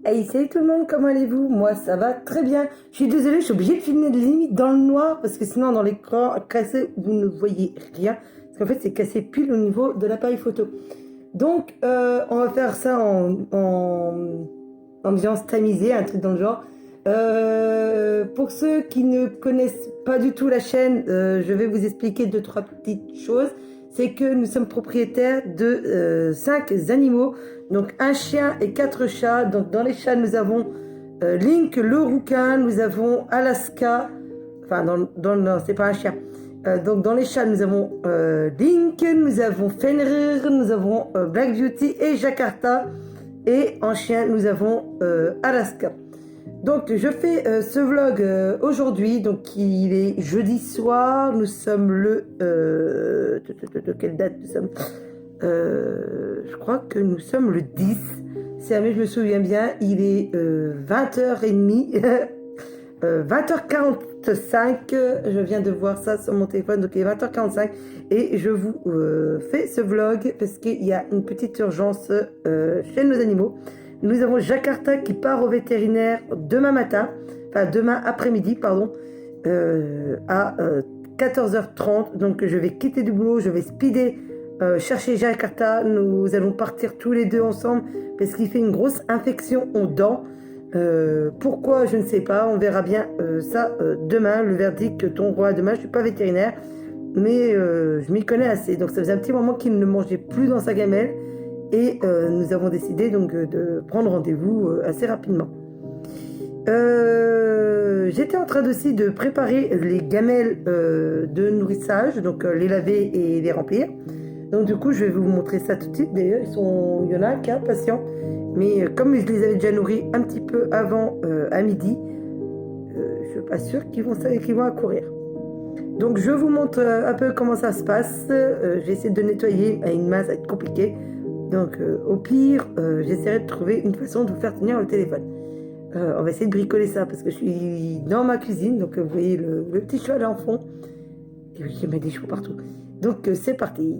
Hey, salut tout le monde, comment allez-vous? Moi, ça va très bien. Je suis désolée, je suis obligée de filmer limite dans le noir parce que sinon, dans l'écran cassé, vous ne voyez rien. Parce qu'en fait, c'est cassé pile au niveau de l'appareil photo. Donc, on va faire ça en ambiance tamisée, un truc dans le genre. Pour ceux qui ne connaissent pas du tout la chaîne, je vais vous expliquer deux, trois petites choses. C'est que nous sommes propriétaires de 5 animaux, donc un chien et 4 chats. Donc dans les chats, nous avons Link le rouquin, nous avons Alaska, enfin non, c'est pas un chien. Donc dans les chats, nous avons Link, nous avons Fenrir, nous avons Black Beauty et Jakarta. Et en chien, nous avons Alaska. Donc je fais ce vlog aujourd'hui, donc il est jeudi soir, nous sommes le... quelle date nous sommes je crois que nous sommes le 10, si jamais je me souviens bien, il est 20h30, 20h45, je viens de voir ça sur mon téléphone, donc il est 20h45, et je vous fais ce vlog parce qu'il y a une petite urgence chez nos animaux. Nous avons Jakarta qui part au vétérinaire demain matin, enfin demain après-midi, pardon, à 14h30. Donc je vais quitter du boulot, je vais speeder chercher Jakarta. Nous allons partir tous les deux ensemble parce qu'il fait une grosse infection aux dents. Pourquoi, je ne sais pas, on verra bien ça demain, le verdict tombera demain. Je ne suis pas vétérinaire, mais je m'y connais assez. Donc ça faisait un petit moment qu'il ne mangeait plus dans sa gamelle. Et nous avons décidé donc de prendre rendez-vous assez rapidement. J'étais en train aussi de préparer les gamelles de nourrissage, donc les laver et les remplir. Donc du coup, je vais vous montrer ça tout de suite. D'ailleurs, il y en a un qui est impatient. Mais comme je les avais déjà nourris un petit peu avant à midi, je ne suis pas sûre qu'ils vont accourir. Donc je vous montre un peu comment ça se passe. J'essaie de nettoyer à une main, ça va être compliqué. Donc au pire, j'essaierai de trouver une façon de vous faire tenir le téléphone. On va essayer de bricoler ça parce que je suis dans ma cuisine. Donc vous voyez le petit cheval en fond. Et oui, il y a des chevaux partout. Donc c'est parti.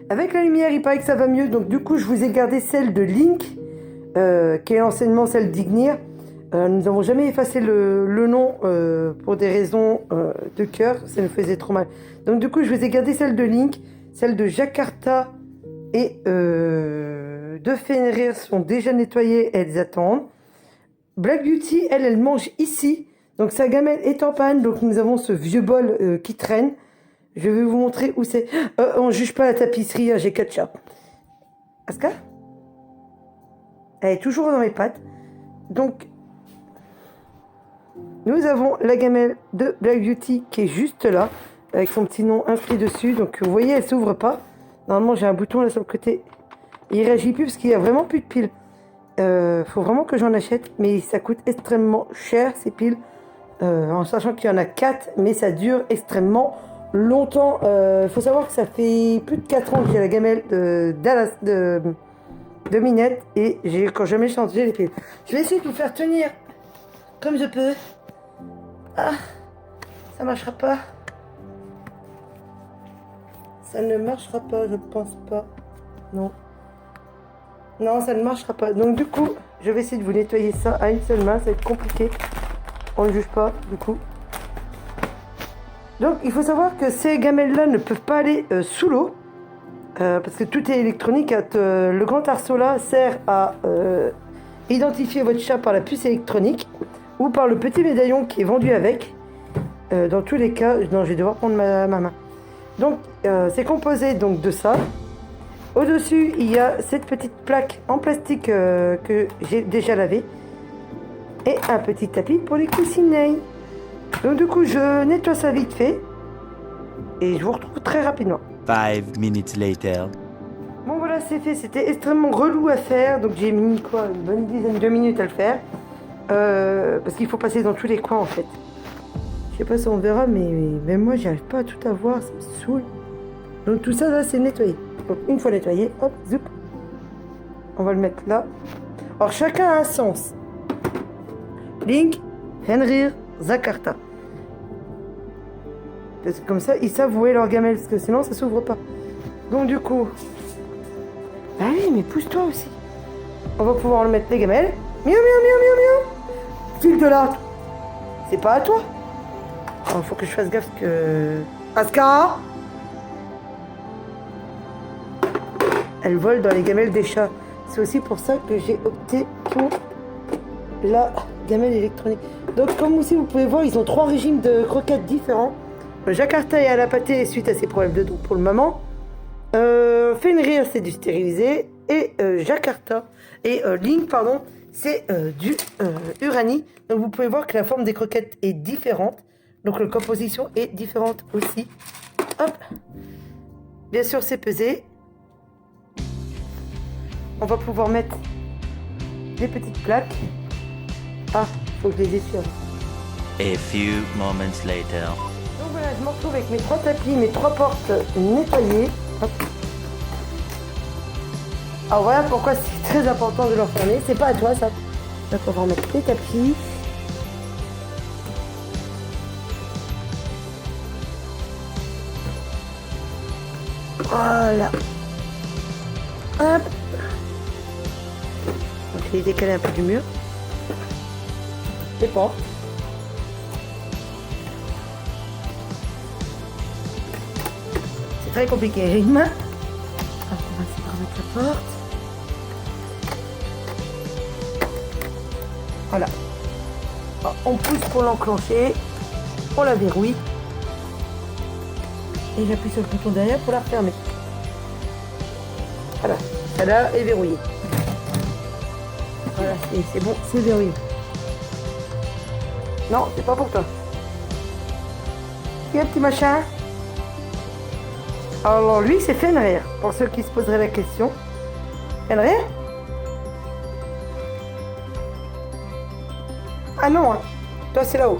Avec la lumière, il paraît que ça va mieux. Donc du coup, je vous ai gardé celle de Link, qui est anciennement celle d'Ignir. Nous n'avons jamais effacé le nom pour des raisons de cœur. Ça nous faisait trop mal. Donc du coup, je vous ai gardé celle de Link, celle de Jakarta. Et deux Fenrir sont déjà nettoyées, elles attendent. Black Beauty, elle mange ici. Donc sa gamelle est en panne, donc nous avons ce vieux bol qui traîne. Je vais vous montrer où c'est. On ne juge pas la tapisserie, hein, j'ai 4 chats. Aska, elle est toujours dans mes pattes. Donc, nous avons la gamelle de Black Beauty qui est juste là, avec son petit nom inscrit dessus. Donc vous voyez, elle ne s'ouvre pas. Normalement, j'ai un bouton là sur le côté. Il ne réagit plus parce qu'il n'y a vraiment plus de piles. Faut vraiment que j'en achète. Mais ça coûte extrêmement cher, ces piles. En sachant qu'il y en a 4. Mais ça dure extrêmement longtemps. Faut savoir que ça fait plus de 4 ans que j'ai la gamelle de Minette. Et j'ai quand jamais changé les piles. Je vais essayer de vous faire tenir comme je peux. Ah, ça ne marchera pas. Ça ne marchera pas, je pense pas. Non. Non, ça ne marchera pas. Donc du coup, je vais essayer de vous nettoyer ça à une seule main. Ça va être compliqué. On ne juge pas, du coup. Donc, il faut savoir que ces gamelles-là ne peuvent pas aller sous l'eau. Parce que tout est électronique. Le grand arceau là sert à identifier votre chat par la puce électronique. Ou par le petit médaillon qui est vendu avec. Dans tous les cas, non, je vais devoir prendre ma main. Donc, c'est composé donc de ça. Au-dessus, il y a cette petite plaque en plastique que j'ai déjà lavée. Et un petit tapis pour les coussinets. Donc, du coup, je nettoie ça vite fait. Et je vous retrouve très rapidement. 5 minutes later. Bon, voilà, c'est fait. C'était extrêmement relou à faire. Donc, j'ai mis quoi, une bonne dizaine de minutes à le faire. Parce qu'il faut passer dans tous les coins, en fait. Je sais pas si on verra, mais même moi, j'arrive pas à tout avoir. Ça me saoule. Donc, tout ça, là, c'est nettoyé. Donc, une fois nettoyé, hop, zoup. On va le mettre là. Alors, chacun a un sens. Link, Fenrir, Jakarta. Parce que comme ça, ils savent où est leur gamelle. Parce que sinon, ça s'ouvre pas. Donc, du coup... Ah oui, mais pousse-toi aussi. On va pouvoir le mettre les gamelles. Miaou, miaou, miaou, miaou, miaou. File de là. C'est pas à toi. Oh, faut que je fasse gaffe que... Aska. Elle vole dans les gamelles des chats. C'est aussi pour ça que j'ai opté pour la gamelle électronique. Donc comme aussi vous pouvez voir, ils ont 3 régimes de croquettes différents. Jakarta est à la pâtée suite à ses problèmes de dos pour le moment. Fenrir c'est du stérilisé. Et Jakarta et Link, pardon, c'est du Uranie. Donc vous pouvez voir que la forme des croquettes est différente. Donc la composition est différente aussi. Hop. Bien sûr c'est pesé. On va pouvoir mettre des petites plaques. Ah, faut que je les essuie. A few moments later. Donc voilà, je me retrouve avec mes 3 tapis, mes 3 portes nettoyées. Hop. Alors voilà pourquoi c'est très important de leur fermer. C'est pas à toi ça. Donc on va remettre les tapis. Voilà. Hop. Donc je vais décaler un peu du mur. Les portes. C'est très compliqué avec une main. Hop, on va essayer de remettre la porte. Voilà. Alors, on pousse pour l'enclencher. On la verrouille. Et j'appuie sur le bouton derrière pour la refermer. Voilà. Celle-là est verrouillée. Voilà, c'est bon, c'est verrouillé. Non, c'est pas pour toi. Il y a un petit machin. Alors lui, c'est Fenrir. Pour ceux qui se poseraient la question. Fenrir? Ah non, hein. Toi c'est là-haut.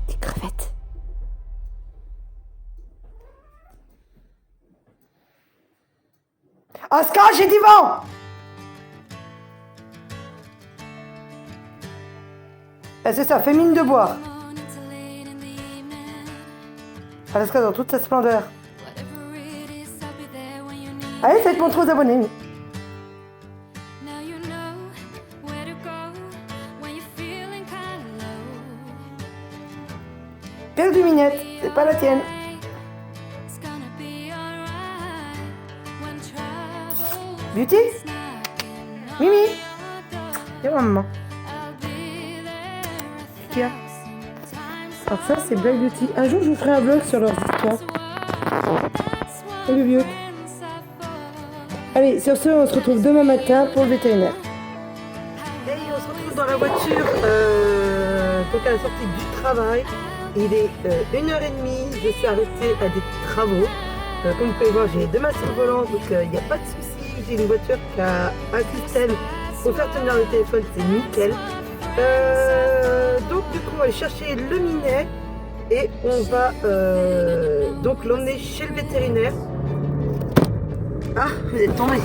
Des crevettes. Aska, j'ai dit vent. Ah, c'est ça, fais mine de boire. Alaska dans toute sa splendeur. Allez, ça va te montrer aux abonnés. Perdu Minette, c'est pas la tienne. Beauty? Mimi? Viens maman. Tiens. Alors ça c'est Black Beauty. Un jour je vous ferai un vlog sur leurs histoires. Salut vieux. Allez, sur ce on se retrouve demain matin pour le vétérinaire. Et on se retrouve dans la voiture donc à la sortie du travail. Il est 1h30, je suis arrêtée à des travaux. Comme vous pouvez voir, j'ai 2 mains sur le volant, donc il n'y a pas de souci. J'ai une voiture qui a un système pour faire tenir le téléphone, c'est nickel. Donc du coup, on va aller chercher le minet et on va donc l'emmener chez le vétérinaire. Ah, vous êtes tombé.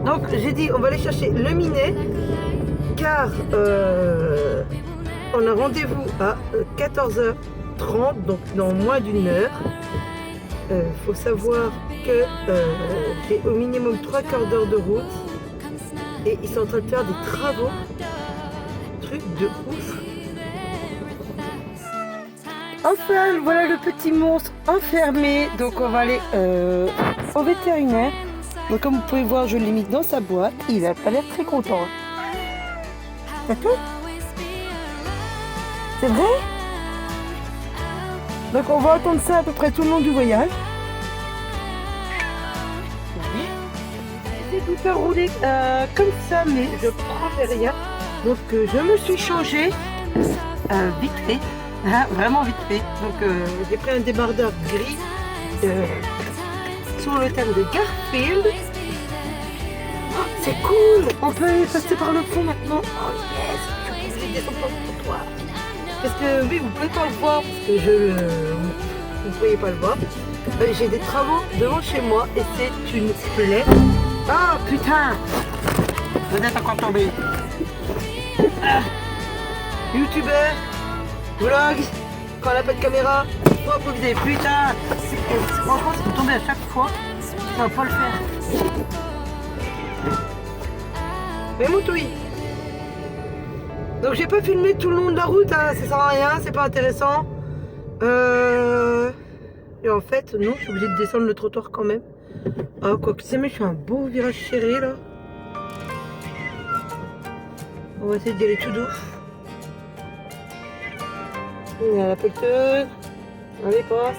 Donc j'ai dit, on va aller chercher le minet car on a rendez-vous à 14h30, donc dans moins d'1 heure. Faut savoir que j'ai au minimum 3/4 d'heure de route et ils sont en train de faire des travaux. Truc de ouf. Enfin, voilà le petit monstre enfermé. Donc on va aller au vétérinaire. Donc comme vous pouvez voir, je l'ai mis dans sa boîte. Il a pas l'air très content. C'est vrai? Donc on va attendre ça à peu près tout le long du voyage. J'essaie de vous faire rouler comme ça, mais je prends rien. Donc je me suis changée vite fait, hein, vraiment vite fait. Donc j'ai pris un débardeur gris sur le thème de Garfield. Oh, c'est cool! On peut passer par le pont maintenant. Oh yes! Je vais descendre par le trottoir. Parce que oui, vous pouvez pas le voir, parce que vous ne pouvez pas le voir. J'ai des travaux devant chez moi et c'est une plaie. Oh putain! Vous êtes encore tombé. Ah. Youtubeur, vlog, quand on n'a pas de caméra, faut improviser. Putain! Franchement, c'est tombé à chaque fois. Ça va pas le faire. Mais moutouille. Donc j'ai pas filmé tout le long de la route, hein, ça sert à rien, c'est pas intéressant. Et en fait, non, je suis obligée de descendre le trottoir quand même. Ah, quoi que c'est, mais je fais un beau virage serré là. On va essayer d'y aller tout doux. Il y a la pelleteuse. Allez, passe.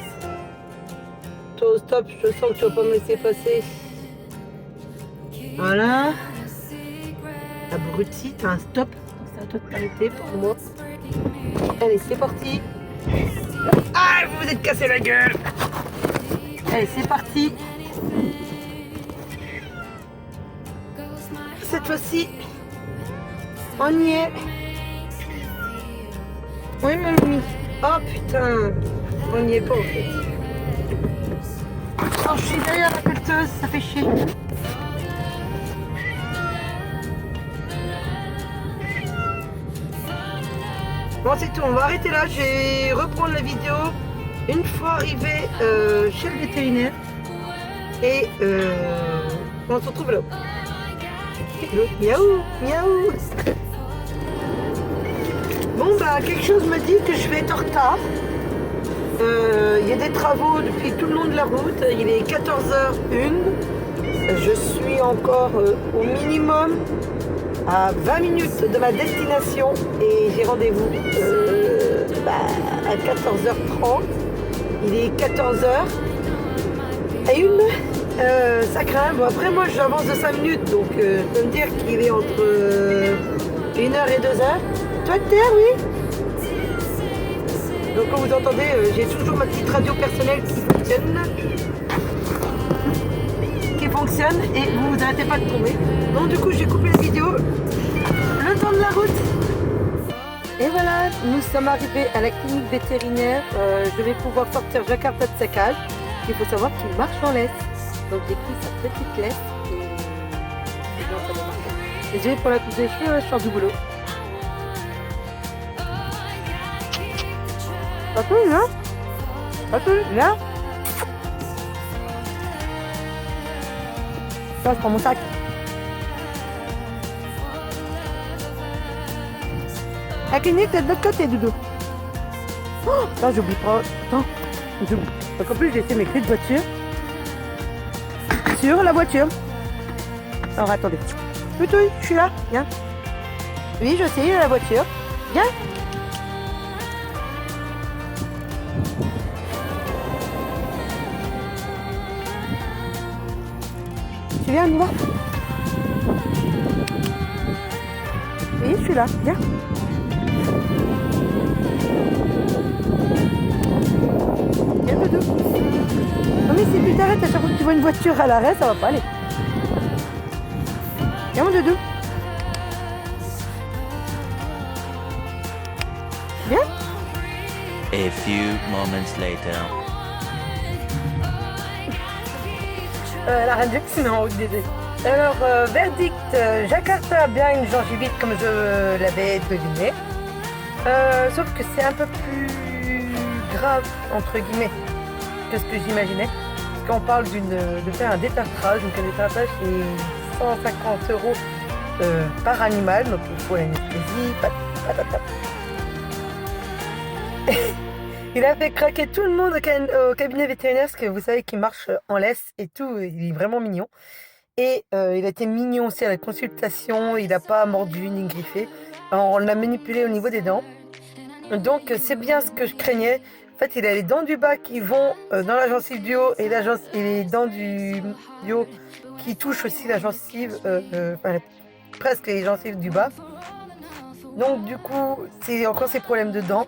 Toi au stop, je sens que tu vas pas me laisser passer. Voilà. Abruti, t'as un stop. C'est à toi de t'arrêter pour moi. Allez, c'est parti. Ah, vous vous êtes cassé la gueule. Allez, c'est parti. Cette fois-ci, on y est. Oui, mamie. Oh putain, on n'y est pas en fait. Oh, je suis derrière la pelleteuse, ça fait chier. Bon, c'est tout, on va arrêter là. Je vais reprendre la vidéo une fois arrivé chez le vétérinaire. Et on se retrouve là. Miaou, miaou. Bon, bah, quelque chose me dit que je vais être en retard. Il y a des travaux depuis tout le long de la route. Il est 14h01. Je suis encore au minimum à 20 minutes de ma destination et j'ai rendez-vous à 14h30. Il est 14h01. Ça craint. Bon, après, moi, j'avance de 5 minutes, donc je peux me dire qu'il est entre 1h et 2h. Toi, terre, oui. Donc, comme vous entendez, j'ai toujours ma petite radio personnelle qui fonctionne et vous n'arrêtez pas de tomber. Donc, du coup, j'ai coupé la vidéo. Le temps de la route. Et voilà, nous sommes arrivés à la clinique vétérinaire. Je vais pouvoir sortir Jakarta de sa cage. Il faut savoir qu'il marche en laisse. Donc j'ai pris sa petite laisse et non, ça va marcher. Et je vais pour la coupe des cheveux, je sors du boulot. Attends, là. Attends, là. Ça, je prends mon sac. La clinique, c'est de l'autre côté, Doudou. Oh, là, j'oublie pas. Attends, j'oublie. Donc en plus, j'ai laissé mes clés de voiture sur la voiture. Alors attendez. Toutouille, je suis là. Viens. Oui, je sais, il y a la voiture. Viens. Tu viens, nous voir. Oui, je suis là. Viens. Viens, Doudou. Non mais si tu t'arrêtes à chaque fois que tu vois une voiture à l'arrêt, ça va pas aller. Viens mon Doudou. Viens. A few moments later. La reine Jackson en haut des deux. Alors, verdict, Jakarta a bien une gingivite comme je l'avais deviné. Sauf que c'est un peu plus grave, entre guillemets, que ce que j'imaginais. Parce qu'on parle de faire un détartrage. Donc un détartrage c'est 150 € par animal. Donc il faut l'anesthésie, patata. Il a fait craquer tout le monde au cabinet vétérinaire parce que vous savez qu'il marche en laisse et tout. Il est vraiment mignon. Et il a été mignon aussi à la consultation. Il n'a pas mordu ni griffé. Alors, on l'a manipulé au niveau des dents. Donc c'est bien ce que je craignais. En fait, il a les dents du bas qui vont dans la gencive du haut et les dents du haut qui touchent aussi la gencive, presque les gencives du bas. Donc du coup, c'est encore ces problèmes de dents.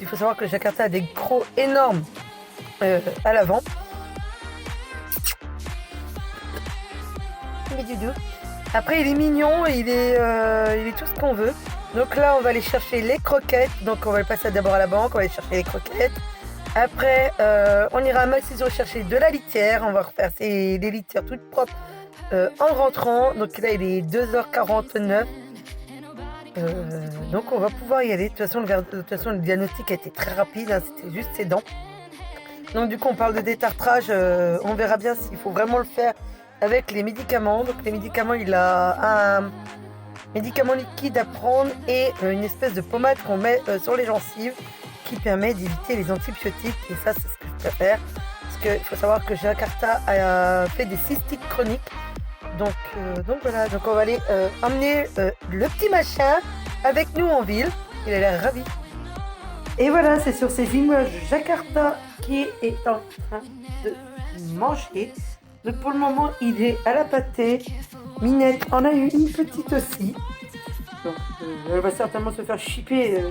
Il faut savoir que le Jakarta a des crocs énormes à l'avant. Après, il est mignon, il est tout ce qu'on veut. Donc là, on va aller chercher les croquettes. Donc on va le passer d'abord à la banque, on va aller chercher les croquettes. Après, on ira à Maxiso chercher de la litière. On va refaire les litières toutes propres en rentrant. Donc là, il est 2h49. Donc on va pouvoir y aller. De toute façon, le diagnostic a été très rapide, hein, c'était juste ses dents. Donc du coup on parle de détartrage, on verra bien s'il faut vraiment le faire avec les médicaments. Donc les médicaments, il a un médicament liquide à prendre et une espèce de pommade qu'on met sur les gencives qui permet d'éviter les antibiotiques. Et ça, c'est ce que je préfère. Parce qu'il faut savoir que Jakarta a fait des cystites chroniques. Donc voilà, donc on va aller emmener le petit machin avec nous en ville. Il a l'air ravi. Et voilà, c'est sur ces images Jakarta qui est en train de manger. Donc pour le moment, il est à la pâtée. Minette en a eu une petite aussi. Donc elle va certainement se faire chipper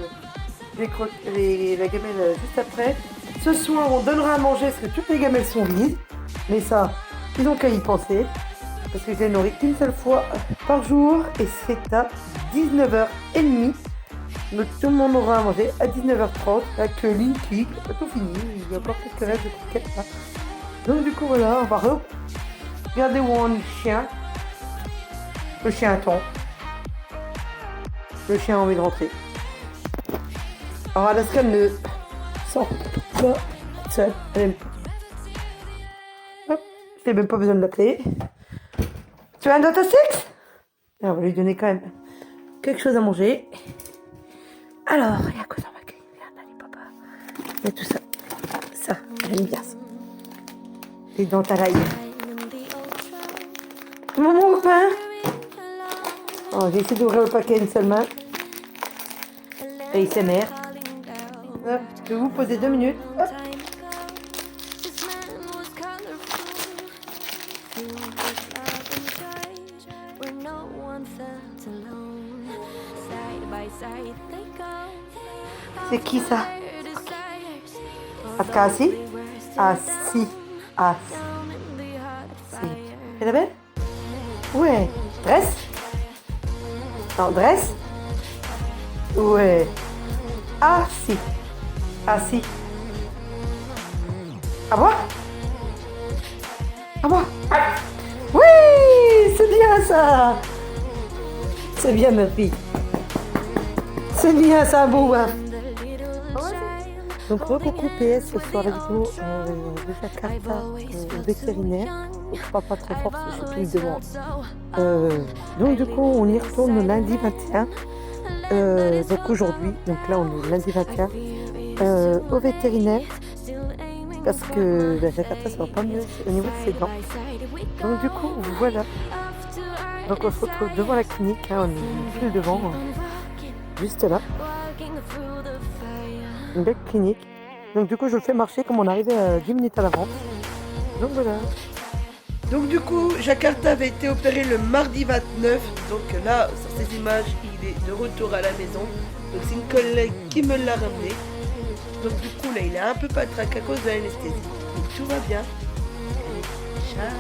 la gamelle juste après. Ce soir, on donnera à manger parce que toutes les gamelles sont vides. Mais ça, ils n'ont qu'à y penser. Parce que je les nourris qu'une seule fois par jour. Et c'est à 19h30. Donc tout le monde aura à manger à 19h30. Avec Linky, pas tout fini. Il y a encore quelques restes de croquettes là. Donc du coup voilà, on va regarder où on est le chien. Le chien attend. Le chien a envie de rentrer. Alors Alaska ne sort pas seule. Elle aime pas. Hop, je n'ai même pas besoin de l'appeler. Tu as un Data 6 ? On va lui donner quand même quelque chose à manger. Alors, il y a quoi dans ma grille ? Allez papa. Il y a tout ça. Ça, j'aime bien ça. Les dents à l'ail. Maman, au pain. Oh, j'ai essayé d'ouvrir le paquet une seule main. Et il s'émère. Je vais vous poser 2 minutes. Hop. C'est qui ça? Assi? Assi. Assi. Elle est belle? Ouais. Dresse? Non, dresse? Ouais. Assi. Assi. Ah bon? Ah bon? Oui! C'est bien ça! C'est bien ma fille. C'est bien ça, beau. Donc beaucoup PS sur la vidéo de Jakarta vétérinaire. Je parle pas très fort parce que je suis plus devant. Donc du coup on y retourne le lundi 21. Donc aujourd'hui, donc là on est lundi 21 au vétérinaire. Parce que Jakarta ça va pas mieux au niveau de ses dents. Donc du coup voilà. Donc on se retrouve devant la clinique, hein, on est plus devant, juste là. Une belle clinique. Donc du coup je le fais marcher comme on arrivait à 10 minutes à l'avance. Donc voilà. Donc du coup Jakarta avait été opéré le mardi 29. Donc là sur ces images il est de retour à la maison. Donc c'est une collègue qui me l'a ramené. Donc du coup là il est un peu patraque à cause de l'anesthésie. Mais tout va bien. Allez, ciao.